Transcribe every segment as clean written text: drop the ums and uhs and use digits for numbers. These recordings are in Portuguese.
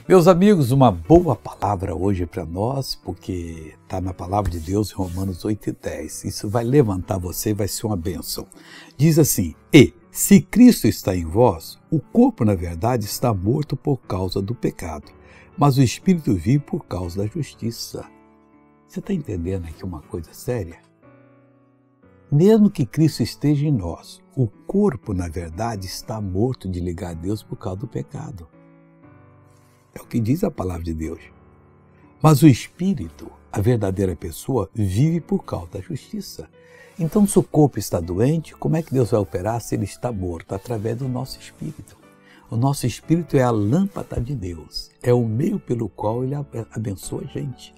Meus amigos, uma boa palavra hoje para nós, porque está na palavra de Deus em Romanos 8:10. Isso vai levantar você, vai ser uma bênção. Diz assim: e se Cristo está em vós, o corpo na verdade está morto por causa do pecado, mas o Espírito vive por causa da justiça. Você está entendendo aqui uma coisa séria? Mesmo que Cristo esteja em nós, o corpo na verdade está morto de ligar a Deus por causa do pecado. É o que diz a palavra de Deus. Mas o Espírito, a verdadeira pessoa, vive por causa da justiça. Então, se o corpo está doente, como é que Deus vai operar se ele está morto? Através do nosso Espírito. O nosso Espírito é a lâmpada de Deus. É o meio pelo qual ele abençoa a gente.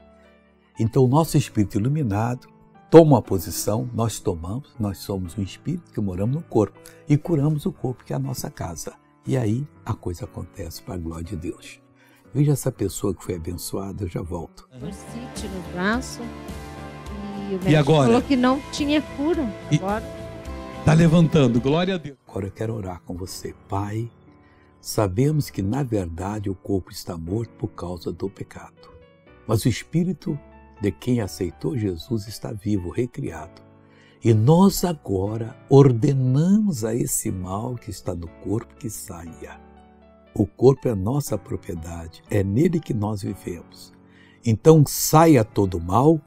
Então, o nosso Espírito iluminado toma uma posição, nós tomamos, nós somos um Espírito que moramos no corpo e curamos o corpo, que é a nossa casa. E aí a coisa acontece para a glória de Deus. Veja essa pessoa que foi abençoada, eu já volto. Bursite no braço e o médico E agora? falou que não tinha cura. Agora Está levantando, glória a Deus. Agora eu quero orar com você. Pai, sabemos que na verdade o corpo está morto por causa do pecado. Mas o Espírito de quem aceitou Jesus está vivo, recriado. E nós agora ordenamos a esse mal que está no corpo que saia. O corpo é nossa propriedade, é nele que nós vivemos. Então saia todo mal,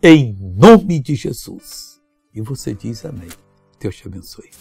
em nome de Jesus. E você diz amém. Deus te abençoe.